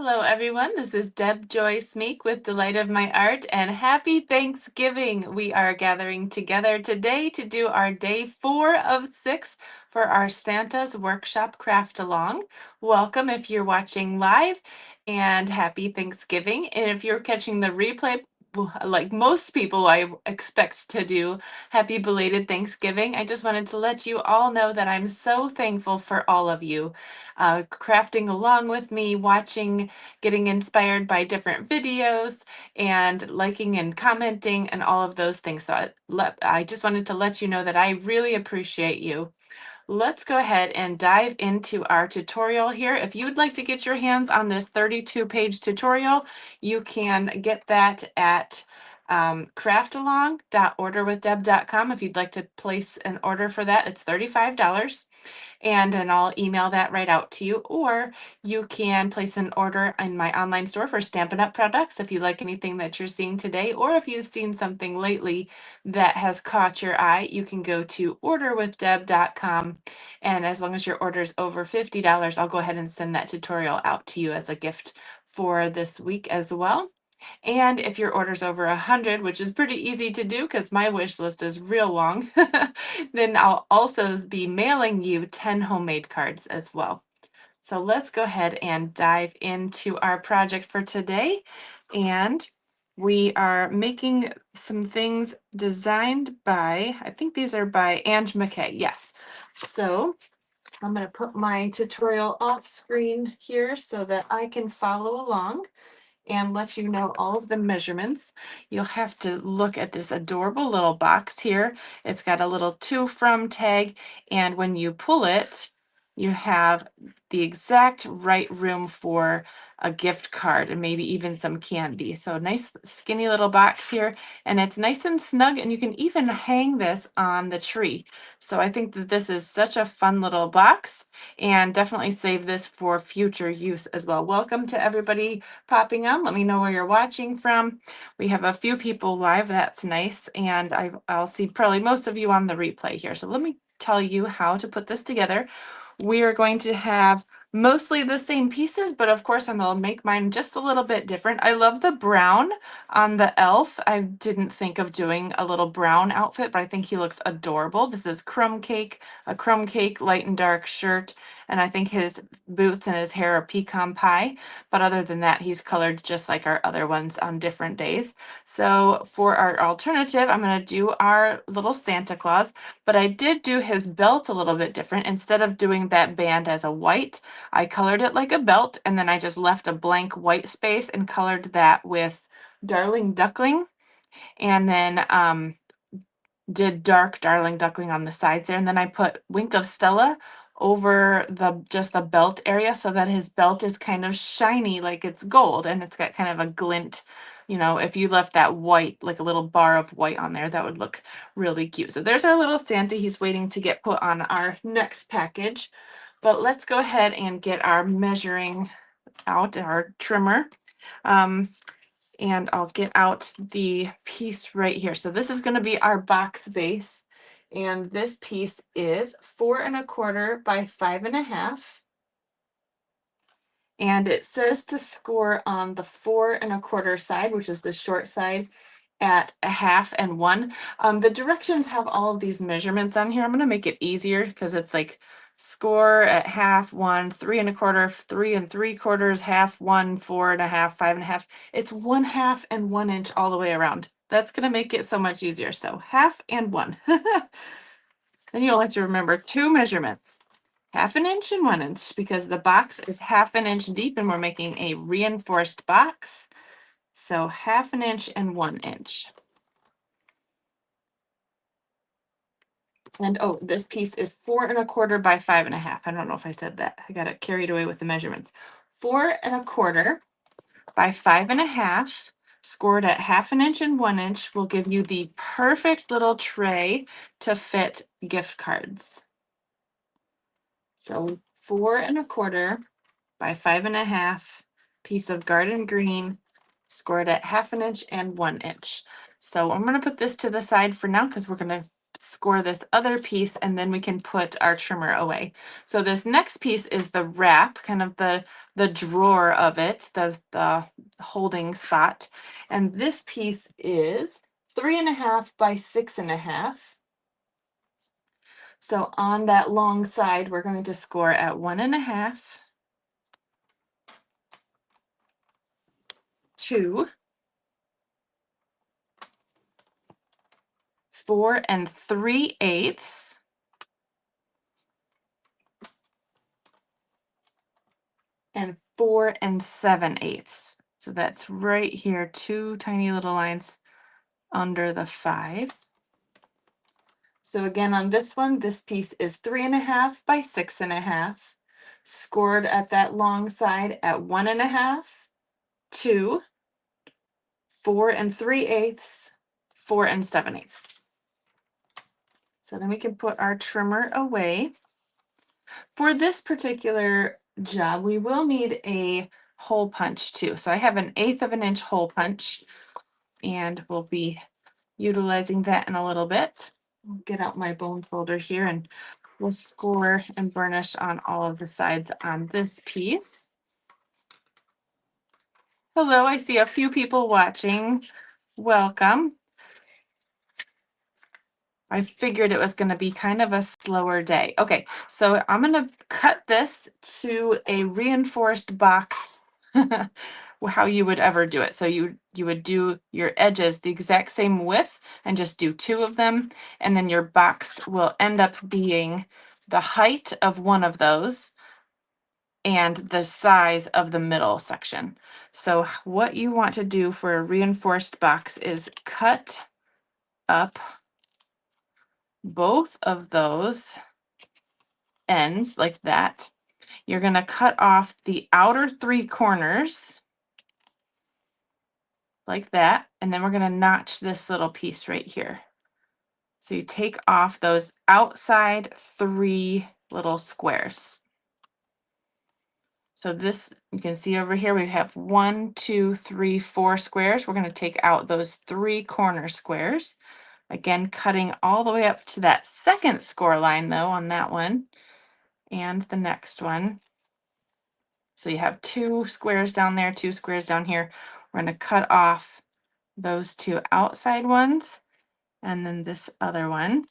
Hello, everyone. This is Deb Joy Smeek with Delight of My Art, and happy Thanksgiving. We are gathering together today to do our day 4 of 6 for our Santa's Workshop Craft Along. Welcome if you're watching live, and happy Thanksgiving. And if you're catching the replay, like most people I expect to do, happy belated Thanksgiving. I just wanted to let you all know that I'm so thankful for all of you crafting along with me, watching, getting inspired by different videos, and liking and commenting, and all of those things. So I just wanted to let you know that I really appreciate you. Let's go ahead and dive into our tutorial here. If you would like to get your hands on this 32-page tutorial, you can get that at craftalong.orderwithdeb.com. If you'd like to place an order for that, it's $35. And then I'll email that right out to you. Or you can place an order in my online store for Stampin' Up! Products if you like anything that you're seeing today, or if you've seen something lately that has caught your eye, you can go to orderwithdeb.com. And as long as your order is over $50, I'll go ahead and send that tutorial out to you as a gift for this week as well. And if your order's over 100, which is pretty easy to do because my wish list is real long, then I'll also be mailing you 10 homemade cards as well. So let's go ahead and dive into our project for today. And we are making some things designed by, I think these are by Ange McKay. Yes. So I'm going to put my tutorial off screen here so that I can follow along and let you know all of the measurements. You'll have to look at this adorable little box here. It's got a little to from tag, and when you pull it, you have the exact right room for a gift card and maybe even some candy. So nice skinny little box here, and it's nice and snug, and you can even hang this on the tree. So I think that this is such a fun little box, and definitely save this for future use as well. Welcome to everybody popping on. Let me know where you're watching from. We have a few people live. That's nice. And I'll see probably most of you on the replay here. So let me tell you how to put this together. We are going to have mostly the same pieces, but of course I'm going to make mine just a little bit different. I love the brown on the elf. I didn't think of doing a little brown outfit, but I think he looks adorable. This is a crumb cake, light and dark shirt, and I think his boots and his hair are pecan pie. But other than that, he's colored just like our other ones on different days. So for our alternative, I'm going to do our little Santa Claus, but I did do his belt a little bit different. Instead of doing that band as a white, I colored it like a belt, and then I just left a blank white space and colored that with Darling Duckling, and then did dark Darling Duckling on the sides there. And then I put Wink of Stella over just the belt area so that his belt is kind of shiny like it's gold, and it's got kind of a glint. If you left that white, like a little bar of white on there, that would look really cute. So there's our little Santa. He's waiting to get put on our next package. But let's go ahead and get our measuring out, our trimmer. And I'll get out the piece right here. So this is going to be our box base. And this piece is 4¼ by 5½. And it says to score on the 4¼ side, which is the short side, at 1/2 and 1. The directions have all of these measurements on here. I'm going to make it easier because it's like score at 1/2, 1, 3¼ 3¾ 1/2, 1, 4½, 5½. It's 1/2 and 1 inch all the way around. That's going to make it so much easier. So 1/2 and 1. Then you'll have to remember 2 measurements. 1/2 inch and 1 inch, because the box is 1/2 inch deep and we're making a reinforced box. So 1/2 inch and 1 inch. And oh, this piece is 4¼ by 5½. I don't know if I said that. I got it carried away with the measurements. 4¼ by 5½, scored at 1/2 inch and 1 inch, will give you the perfect little tray to fit gift cards. So 4¼ by 5½ piece of garden green, scored at 1/2 inch and 1 inch. So I'm going to put this to the side for now because we're going to score this other piece, and then we can put our trimmer away. So this next piece is the wrap, kind of the drawer of it, the holding spot. And this piece is 3.5 by 6.5. So on that long side, we're going to score at 1.5, 2, 4 3/8, and 4 7/8. So that's right here, 2 tiny little lines under the 5. So again, on this one, this piece is 3.5 by 6.5, scored at that long side at 1.5, 2, 4 3/8, 4 7/8. So then we can put our trimmer away. For this particular job, we will need a hole punch too. So I have an 1/8 of an inch hole punch, and we'll be utilizing that in a little bit. I'll get out my bone folder here, and we'll score and burnish on all of the sides on this piece. Hello, I see a few people watching. Welcome. I figured it was going to be kind of a slower day. Okay, so I'm going to cut this to a reinforced box, how you would ever do it. So you would do your edges the exact same width and just do 2 of them, and then your box will end up being the height of one of those and the size of the middle section. So what you want to do for a reinforced box is cut up both of those ends like that. You're going to cut off the outer 3 corners like that, and then we're going to notch this little piece right here. So you take off those outside 3 little squares. So this, you can see over here, we have 1, 2, 3, 4 squares. We're going to take out those 3 corner squares. Again, cutting all the way up to that second score line though on that one and the next one. So you have 2 squares down there, 2 squares down here. We're going to cut off those 2 outside ones and then this other one.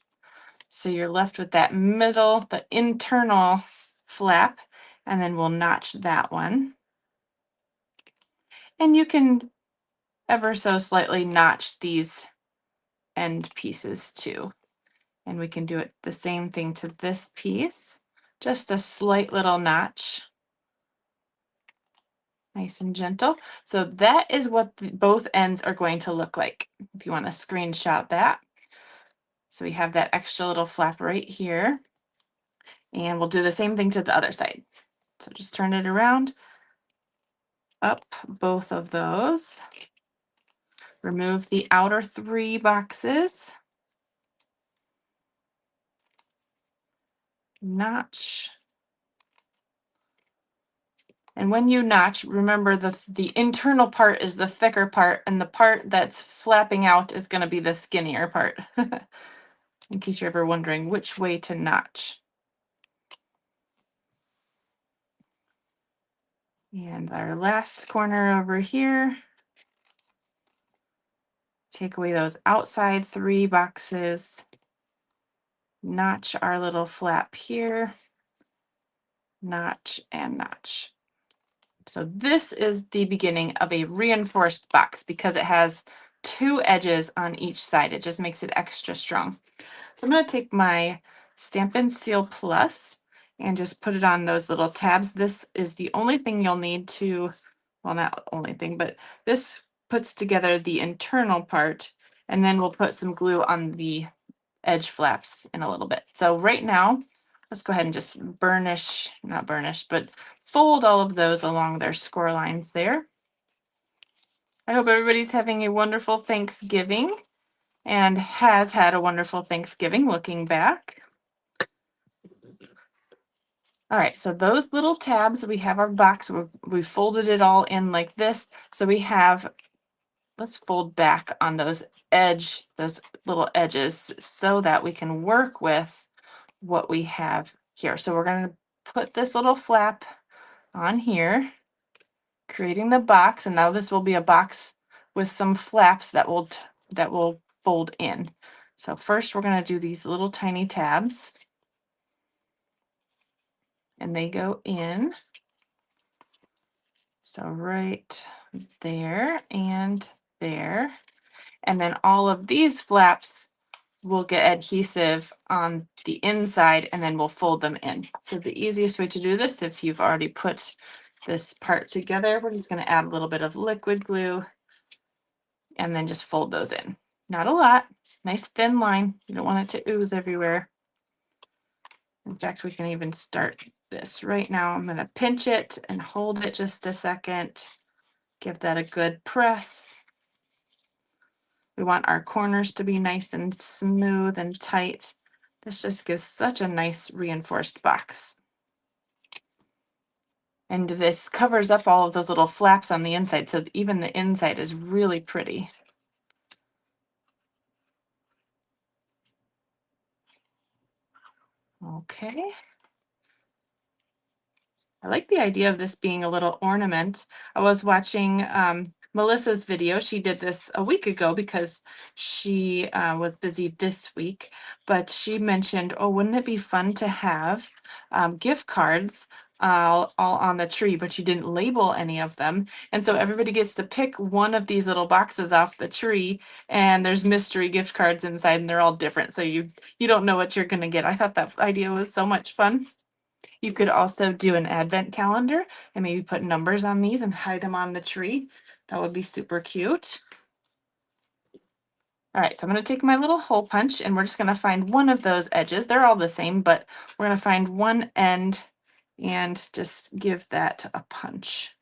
So you're left with that middle, the internal flap, and then we'll notch that one. And you can ever so slightly notch these end pieces too. And we can do it the same thing to this piece, just a slight little notch. Nice and gentle. So that is what both ends are going to look like if you want to screenshot that. So we have that extra little flap right here. And we'll do the same thing to the other side. So just turn it around, up both of those. Remove the outer 3 boxes. Notch. And when you notch, remember the internal part is the thicker part, and the part that's flapping out is going to be the skinnier part. In case you're ever wondering which way to notch. And our last corner over here. Take away those outside 3 boxes. Notch our little flap here. Notch and notch. So this is the beginning of a reinforced box because it has 2 edges on each side. It just makes it extra strong. So I'm going to take my Stampin' Seal Plus and just put it on those little tabs. This is the only thing you'll need to, well, not only thing, but this puts together the internal part, and then we'll put some glue on the edge flaps in a little bit. So right now, let's go ahead and just burnish, not burnish, but fold all of those along their score lines there. I hope everybody's having a wonderful Thanksgiving and has had a wonderful Thanksgiving looking back. All right, so those little tabs, we have our box, we folded it all in like this. So we have let's fold back on those little edges so that we can work with what we have here. So we're going to put this little flap on here, creating the box, and now this will be a box with some flaps that will fold in. So first we're going to do these little tiny tabs, and they go in. So right there and there. And then all of these flaps will get adhesive on the inside, and then we'll fold them in. So the easiest way to do this, if you've already put this part together, we're just going to add a little bit of liquid glue and then just fold those in. Not a lot, nice thin line. You don't want it to ooze everywhere. In fact, we can even start this right now. I'm going to pinch it and hold it just a second. Give that a good press. We want our corners to be nice and smooth and tight. This just gives such a nice reinforced box. And this covers up all of those little flaps on the inside, so even the inside is really pretty. Okay. I like the idea of this being a little ornament. I was watching Melissa's video. She did this a week ago because she was busy this week, but she mentioned, oh, wouldn't it be fun to have gift cards all on the tree, but you didn't label any of them. And so everybody gets to pick one of these little boxes off the tree, and there's mystery gift cards inside, and they're all different. So you don't know what you're going to get. I thought that idea was so much fun. You could also do an advent calendar and maybe put numbers on these and hide them on the tree. That would be super cute. All right, so I'm going to take my little hole punch and we're just going to find one of those edges. They're all the same, but we're going to find one end and just give that a punch.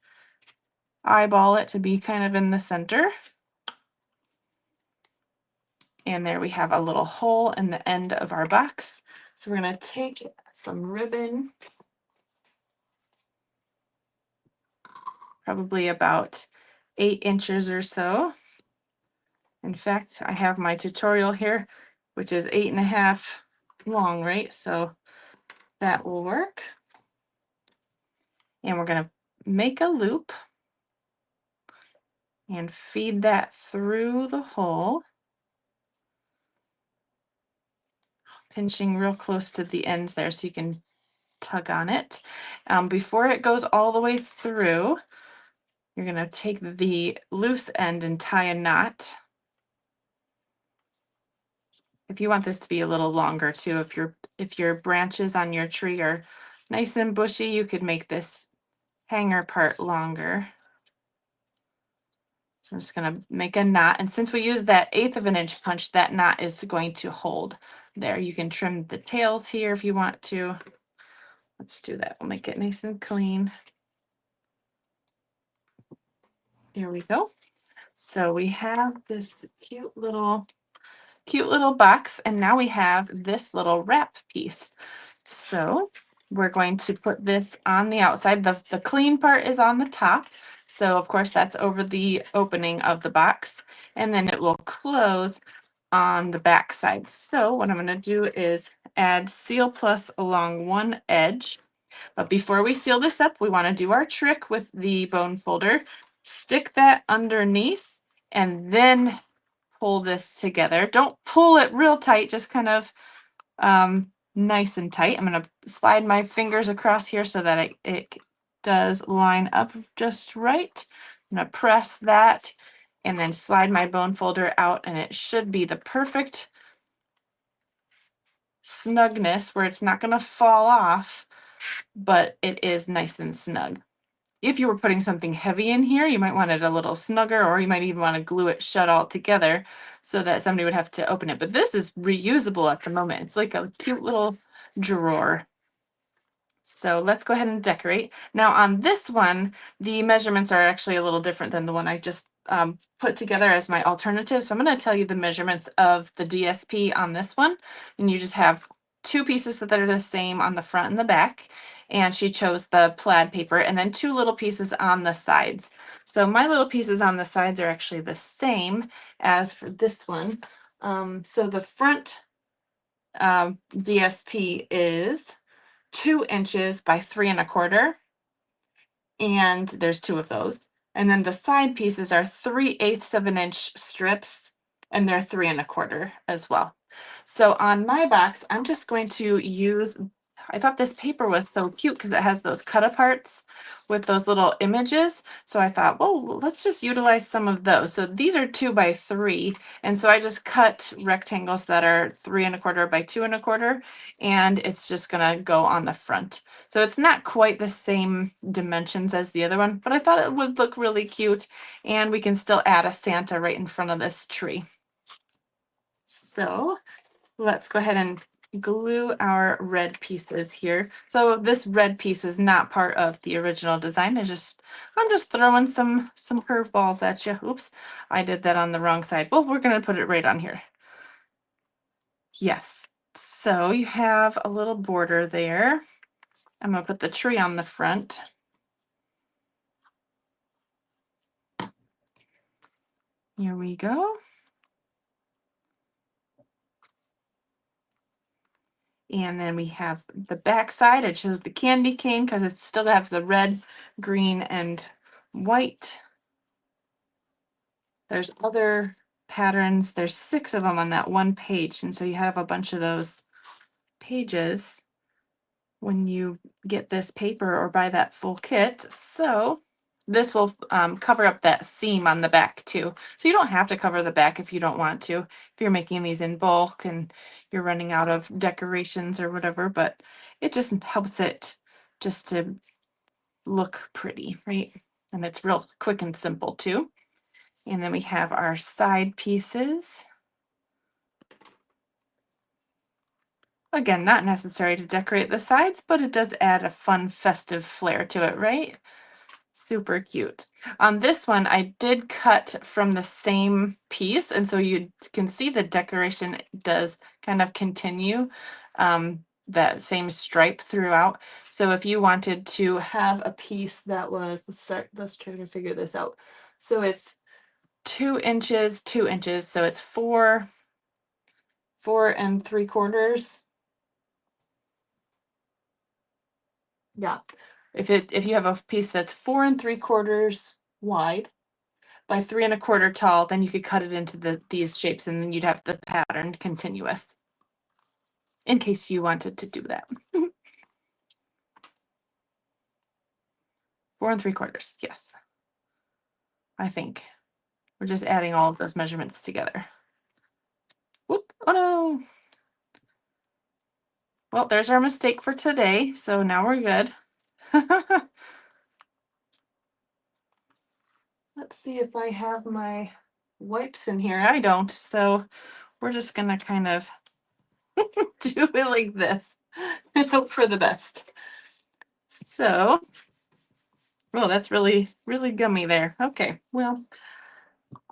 Eyeball it to be kind of in the center. And there we have a little hole in the end of our box. So we're going to take some ribbon, probably about 8 inches or so. In fact, I have my tutorial here, which is 8.5 long, right? So that will work. And we're going to make a loop and feed that through the hole, pinching real close to the ends there so you can tug on it. Before it goes all the way through, you're going to take the loose end and tie a knot. If you want this to be a little longer too, if your branches on your tree are nice and bushy, you could make this hanger part longer. So I'm just going to make a knot, and since we use that 1/8 of an inch punch, that knot is going to hold there. You can trim the tails here if you want to. Let's do that. We'll make it nice and clean. There we go. So we have this cute little box, and now we have this little wrap piece. So we're going to put this on the outside. The clean part is on the top. So of course that's over the opening of the box, and then it will close on the back side. So what I'm going to do is add Seal Plus along one edge. But before we seal this up, we want to do our trick with the bone folder. Stick that underneath and then pull this together. Don't pull it real tight, just kind of nice and tight. I'm going to slide my fingers across here so that it does line up just right. I'm going to press that and then slide my bone folder out, and it should be the perfect snugness where it's not going to fall off, but it is nice and snug. If you were putting something heavy in here, you might want it a little snugger, or you might even want to glue it shut all together so that somebody would have to open it. But this is reusable at the moment. It's like a cute little drawer. So let's go ahead and decorate. Now on this one, the measurements are actually a little different than the one I just put together as my alternative. So I'm going to tell you the measurements of the DSP on this one. And you just have 2 pieces that are the same on the front and the back. and she chose the plaid paper, and then 2 little pieces on the sides. So my little pieces on the sides are actually the same as for this one. So the front DSP is 2 inches by 3 1/4, and there's 2 of those. And then the side pieces are 3/8 of an inch strips, and they're 3 1/4 as well. So on my box, I'm just going to use, I thought this paper was so cute because it has those cut aparts with those little images. So I thought, well, let's just utilize some of those. So these are 2 by 3. And so I just cut rectangles that are 3 1/4 by 2 1/4, and it's just gonna go on the front. So it's not quite the same dimensions as the other one, but I thought it would look really cute, and we can still add a Santa right in front of this tree. So let's go ahead and glue our red pieces here. So this red piece is not part of the original design. I'm just throwing some curveballs at you. Oops, I did that on the wrong side. Well, we're gonna put it right on here. Yes. So you have a little border there. I'm gonna put the tree on the front. Here we go. And then we have the back side. I chose the candy cane because it still has the red, green, and white. There's other patterns. There's 6 of them on that one page. And so you have a bunch of those pages when you get this paper or buy that full kit. So this will cover up that seam on the back too. So you don't have to cover the back if you don't want to, if you're making these in bulk and you're running out of decorations or whatever, but it just helps it just to look pretty, right? And it's real quick and simple too. And then we have our side pieces. Again, not necessary to decorate the sides, but it does add a fun festive flair to it, right? Super cute. On this one, I did cut from the same piece, and so you can see the decoration does kind of continue that same stripe throughout. So if you wanted to have a piece that was, let's try to figure this out. So it's 2 inches, 2 inches, so it's 4 3/4. Yeah. If you have a piece that's 4 3/4 wide by 3 1/4 tall, then you could cut it into these shapes, and then you'd have the pattern continuous. In case you wanted to do that. 4 3/4, yes. I think we're just adding all of those measurements together. Whoop! Oh no! Well, there's our mistake for today. So now we're good. Let's see if I have my wipes in here. I don't. So we're just gonna kind of do it like this and hope for the best. So, oh, that's really, really gummy there. Okay, well,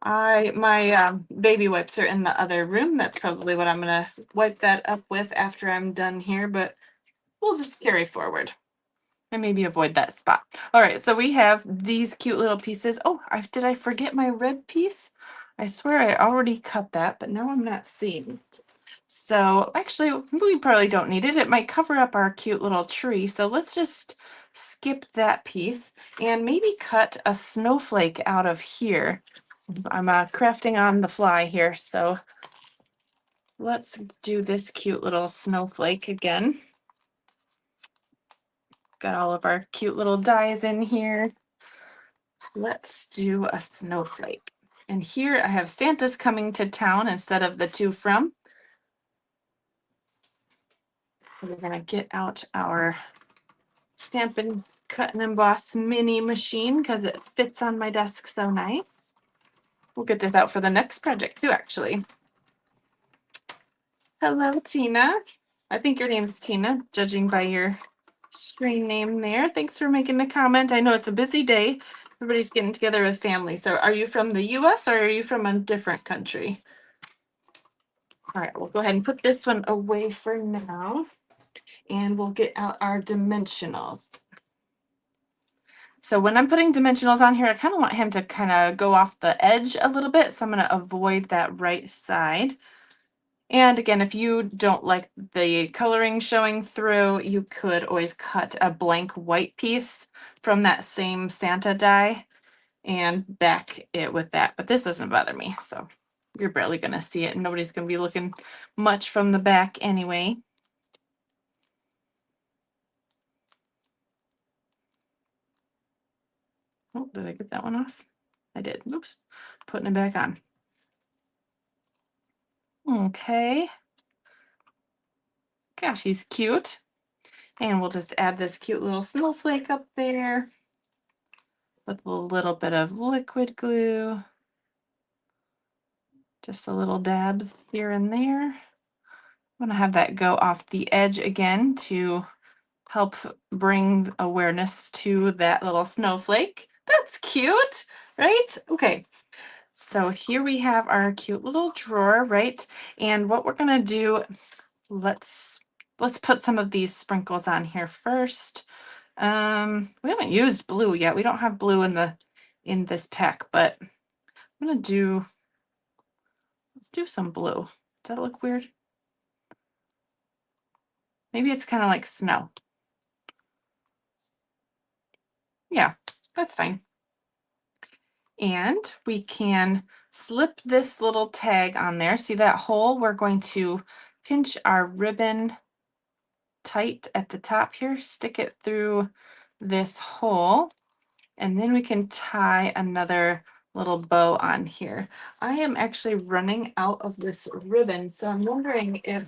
my baby wipes are in the other room. That's probably what I'm gonna wipe that up with after I'm done here, but we'll just carry forward and maybe avoid that spot. All right, so we have these cute little pieces. Oh, did I forget my red piece? I swear I already cut that, but now I'm not seeing it. So actually, we probably don't need it. It might cover up our cute little tree. So let's just skip that piece and maybe cut a snowflake out of here. I'm crafting on the fly here. So let's do this cute little snowflake again. Got all of our cute little dies in here. Let's do a snowflake. And here I have Santa's coming to town instead of the to from. We're gonna get out our Stampin' Cut and Emboss mini machine because it fits on my desk so nice. We'll get this out for the next project too, actually. Hello, Tina. I think your name is Tina, judging by your screen name there. Thanks for making a comment. I know it's a busy day. Everybody's getting together with family. So are you from the US or are you from a different country? All right, we'll go ahead and put this one away for now. And we'll get out our dimensionals. So when I'm putting dimensionals on here, I kind of want him to kind of go off the edge a little bit. So I'm going to avoid that right side. And again, if you don't like the coloring showing through, you could always cut a blank white piece from that same Santa die and back it with that. But this doesn't bother me, so you're barely going to see it. And nobody's going to be looking much from the back anyway. Oh, did I get that one off? I did. Oops. Putting it back on. Okay. Gosh, he's cute. And we'll just add this cute little snowflake up there with a little bit of liquid glue. Just a little dabs here and there. I'm going to have that go off the edge again to help bring awareness to that little snowflake. That's cute, right? Okay. So here we have our cute little drawer, right? And what we're going to do, let's put some of these sprinkles on here first. We haven't used blue yet. We don't have blue in this pack, but I'm going to do, let's do some blue. Does that look weird? Maybe it's kind of like snow. Yeah, that's fine. And we can slip this little tag on there. See that hole? We're going to pinch our ribbon tight at the top here, stick it through this hole, and then we can tie another little bow on here. I am actually running out of this ribbon, so I'm wondering if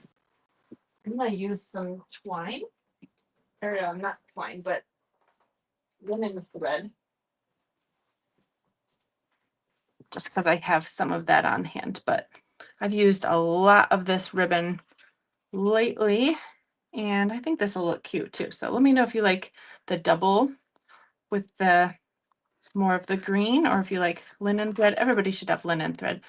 I'm going to use some twine, or not twine, but linen thread, just because I have some of that on hand. But I've used a lot of this ribbon lately, and I think this will look cute too. So let me know if you like the double with the more of the green, or if you like linen thread. Everybody should have linen thread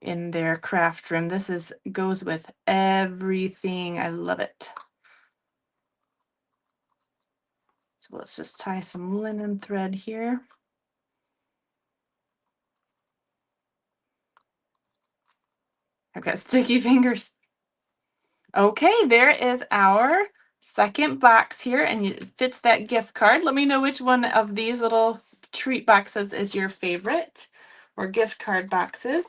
in their craft room. This goes with everything. I love it. So let's just tie some linen thread here. I've got sticky fingers. Okay, there is our second box here, and it fits that gift card. Let me know which one of these little treat boxes is your favorite, or gift card boxes.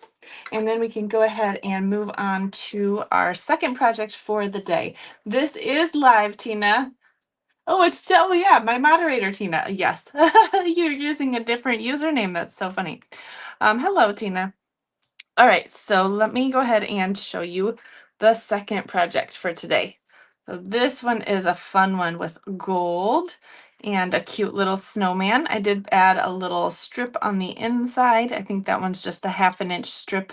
And then we can go ahead and move on to our second project for the day. This is live, Tina. Oh, yeah, my moderator, Tina. Yes, you're using a different username. That's so funny. Hello, Tina. All right, so let me go ahead and show you the second project for today. So this one is a fun one with gold and a cute little snowman. I did add a little strip on the inside. I think that one's just a 1/2 inch strip,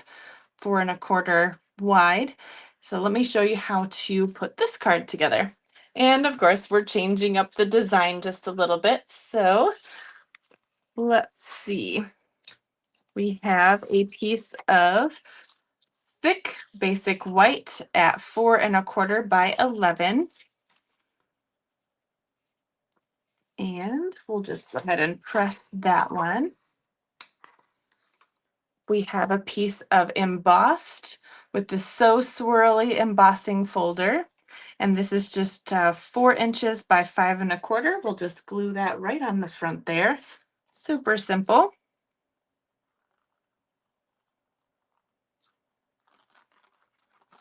4 1/4 wide. So let me show you how to put this card together. And of course, we're changing up the design just a little bit. So let's see. We have a piece of thick basic white at 4 1/4 by 11. And we'll just go ahead and press that one. We have a piece of embossed with the So Swirly embossing folder. And this is just 4 inches by 5 1/4. We'll just glue that right on the front there. Super simple.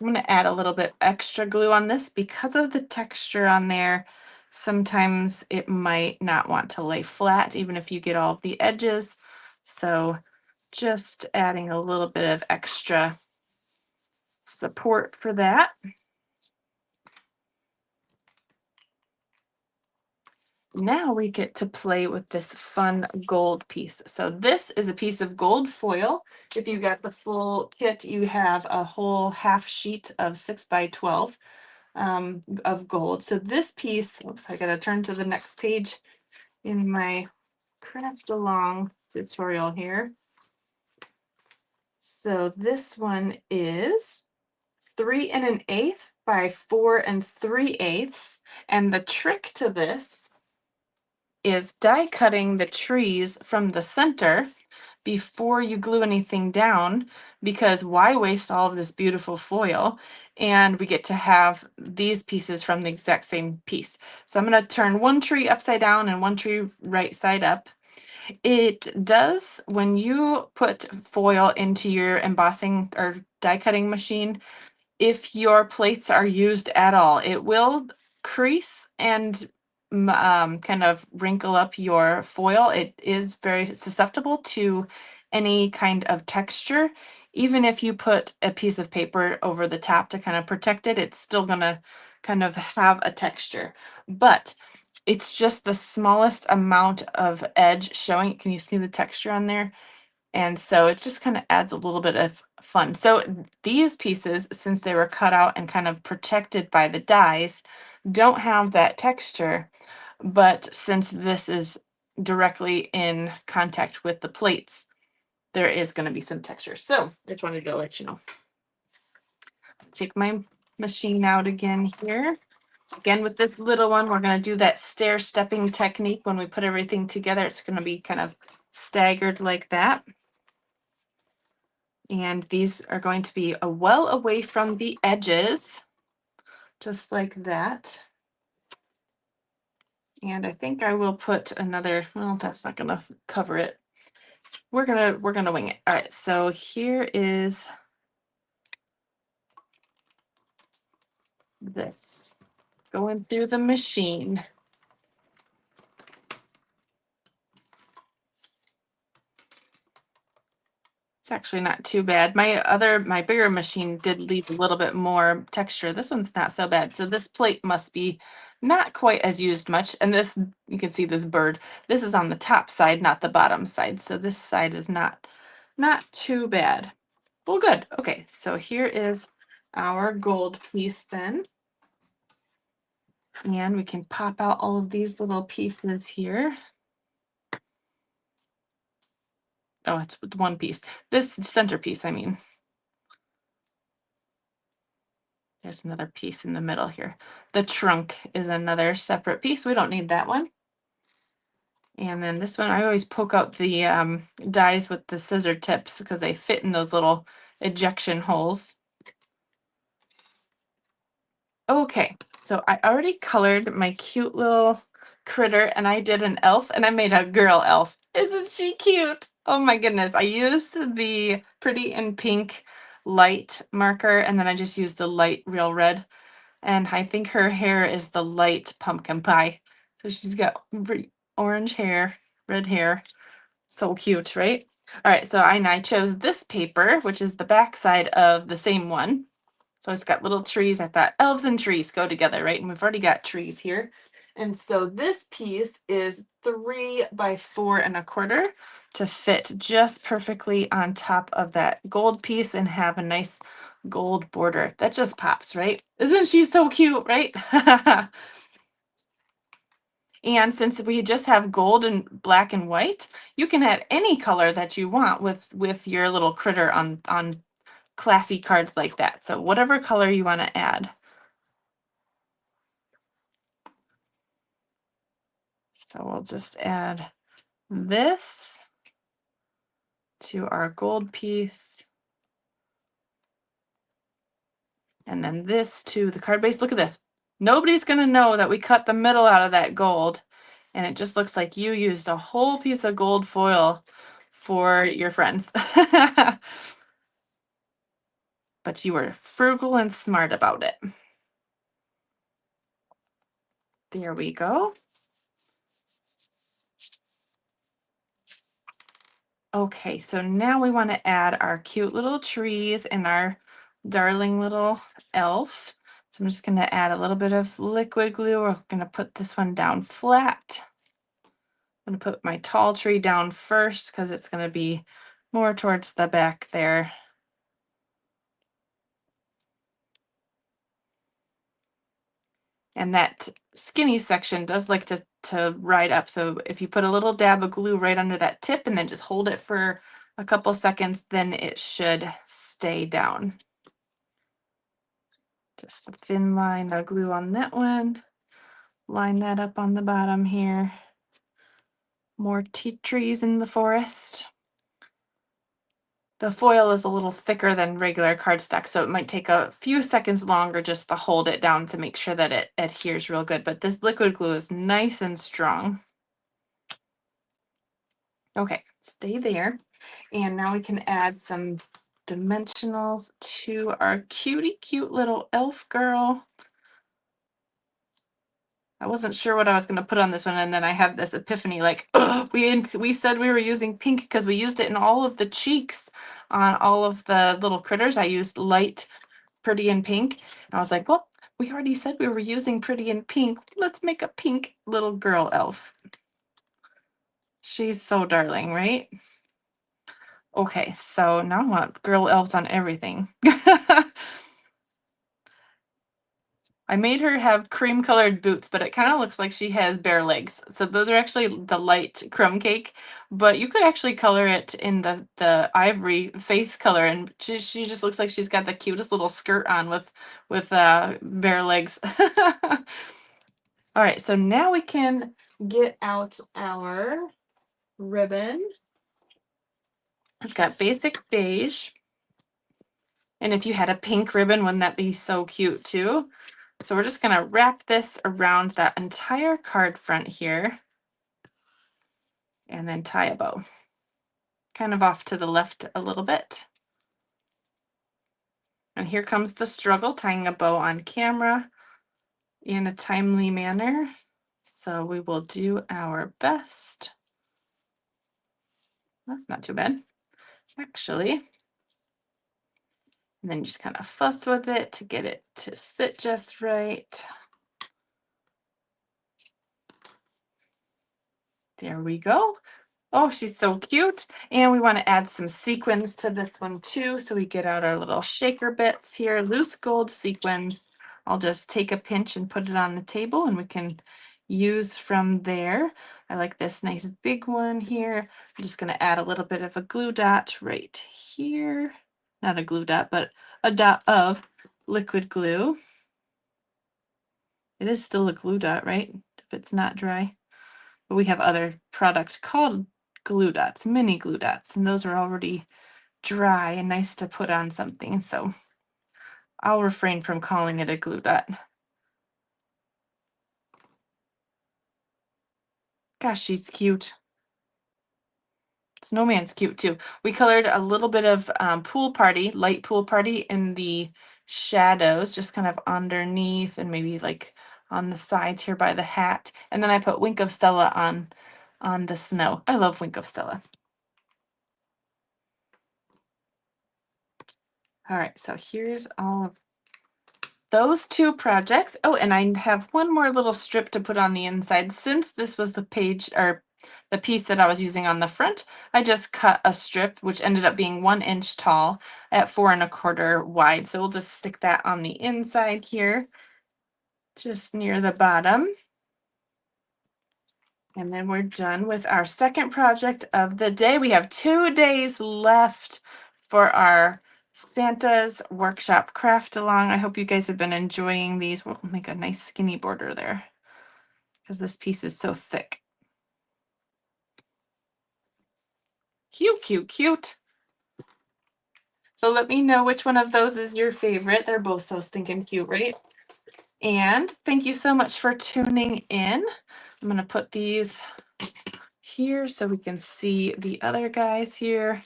I'm going to add a little bit extra glue on this because of the texture on there. Sometimes it might not want to lay flat, even if you get all of the edges. So just adding a little bit of extra support for that. Now we get to play with this fun gold piece. So this is a piece of gold foil. If you got the full kit, you have a whole 1/2 sheet of 6 by 12 of gold. So this piece, oops, I gotta turn to the next page in my craft along tutorial here. So this one is 3 1/8 by 4 3/8. And the trick to this is die cutting the trees from the center before you glue anything down, because why waste all of this beautiful foil? And we get to have these pieces from the exact same piece. So I'm going to turn one tree upside down and one tree right side up. It does, when you put foil into your embossing or die cutting machine, if your plates are used at all, it will crease and kind of wrinkle up your foil. It is very susceptible to any kind of texture. Even if you put a piece of paper over the top to kind of protect it, it's still gonna kind of have a texture. But it's just the smallest amount of edge showing. Can you see the texture on there? And so it just kind of adds a little bit of fun. So these pieces, since they were cut out and kind of protected by the dies, don't have that texture. But since this is directly in contact with the plates, there is going to be some texture. So I just wanted to let you know. Take my machine out again here. Again, with this little one, we're going to do that stair stepping technique. When we put everything together, it's going to be kind of staggered like that. And these are going to be well away from the edges, just like that. And I think I will put another, well, that's not gonna cover it. We're gonna wing it. All right, so here is this going through the machine. It's actually not too bad. My bigger machine did leave a little bit more texture. This one's not so bad. So this plate must be not quite as used much. And this, you can see this bird. This is on the top side, not the bottom side. So this side is not too bad. Well, good. Okay, so here is our gold piece then. And we can pop out all of these little pieces here. Oh, it's one piece. This centerpiece, I mean. There's another piece in the middle here. The trunk is another separate piece. We don't need that one. And then this one, I always poke out the dies with the scissor tips because they fit in those little ejection holes. Okay, so I already colored my cute little critter, and I did an elf, and I made a girl elf. Isn't she cute? Oh my goodness. I used the Pretty in Pink light marker, and then I just used the light Real Red. And I think her hair is the light pumpkin pie. So she's got orange hair, red hair. So cute, right? All right, so I chose this paper, which is the back side of the same one. So it's got little trees. I thought elves and trees go together, right? And we've already got trees here. And so this piece is 3 by 4 1/4 to fit just perfectly on top of that gold piece and have a nice gold border. That just pops, right? Isn't she so cute, right? And since we just have gold and black and white, you can add any color that you want with your little critter on classy cards like that. So whatever color you want to add. So we'll just add this to our gold piece. And then this to the card base. Look at this. Nobody's going to know that we cut the middle out of that gold. And it just looks like you used a whole piece of gold foil for your friends. But you were frugal and smart about it. There we go. Okay, so now we want to add our cute little trees and our darling little elf. So I'm just going to add a little bit of liquid glue. We're going to put this one down flat. I'm going to put my tall tree down first because it's going to be more towards the back there. And that skinny section does like to ride up. So if you put a little dab of glue right under that tip and then just hold it for a couple seconds, then it should stay down. Just a thin line of glue on that one. Line that up on the bottom here. More tea trees in the forest. The foil is a little thicker than regular cardstock, so it might take a few seconds longer just to hold it down to make sure that it adheres real good. But this liquid glue is nice and strong. Okay, stay there. And now we can add some dimensionals to our cutie cute little elf girl. I wasn't sure what I was going to put on this one, and then I had this epiphany, like, oh, we said we were using pink because we used it in all of the cheeks on all of the little critters. I used light, pretty, and pink. And I was like, well, we already said we were using pretty and pink. Let's make a pink little girl elf. She's so darling, right? Okay, so now I want girl elves on everything. I made her have cream colored boots, but it kind of looks like she has bare legs. So those are actually the light crumb cake, but you could actually color it in the ivory face color, and she just looks like she's got the cutest little skirt on with bare legs. All right, so now we can get out our ribbon. I've got basic beige. And if you had a pink ribbon, wouldn't that be so cute too? So we're just going to wrap this around that entire card front here and then tie a bow. Kind of off to the left a little bit. And here comes the struggle, tying a bow on camera in a timely manner. So we will do our best. That's not too bad, actually. And then just kind of fuss with it to get it to sit just right. There we go. Oh, she's so cute. And we want to add some sequins to this one too. So we get out our little shaker bits here, loose gold sequins. I'll just take a pinch and put it on the table and we can use from there. I like this nice big one here. I'm just going to add a little bit of a glue dot right here. Not a glue dot, but a dot of liquid glue. It is still a glue dot, right? If it's not dry. But we have other product called glue dots, mini glue dots, and those are already dry and nice to put on something. So I'll refrain from calling it a glue dot. Gosh, she's cute. Snowman's cute too. We colored a little bit of pool party, light pool party in the shadows, just kind of underneath and maybe like on the sides here by the hat. And then I put Wink of Stella on the snow. I love Wink of Stella. All right, so here's all of those two projects. Oh, and I have one more little strip to put on the inside. Since this was the page or the piece that I was using on the front, I just cut a strip, which ended up being 1 inch tall at 4 1/4 wide. So we'll just stick that on the inside here, just near the bottom. And then we're done with our second project of the day. We have 2 days left for our Santa's Workshop craft along. I hope you guys have been enjoying these. We'll make a nice skinny border there because this piece is so thick. Cute, cute, cute. So let me know which one of those is your favorite. They're both so stinking cute, right? And thank you so much for tuning in. I'm going to put these here so we can see the other guys here.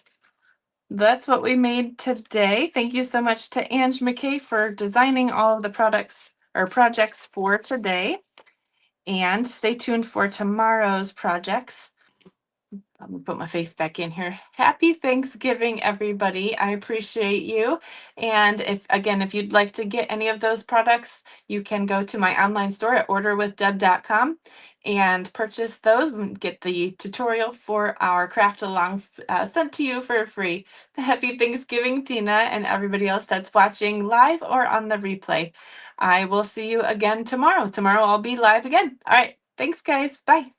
That's what we made today. Thank you so much to Ange McKay for designing all of the products or projects for today. And stay tuned for tomorrow's projects. I'm gonna put my face back in here. Happy Thanksgiving, everybody. I appreciate you. And if you'd like to get any of those products, you can go to my online store at orderwithdeb.com and purchase those and get the tutorial for our craft along sent to you for free. Happy Thanksgiving, Tina, and everybody else that's watching live or on the replay. I will see you again tomorrow. Tomorrow I'll be live again. All right. Thanks, guys. Bye.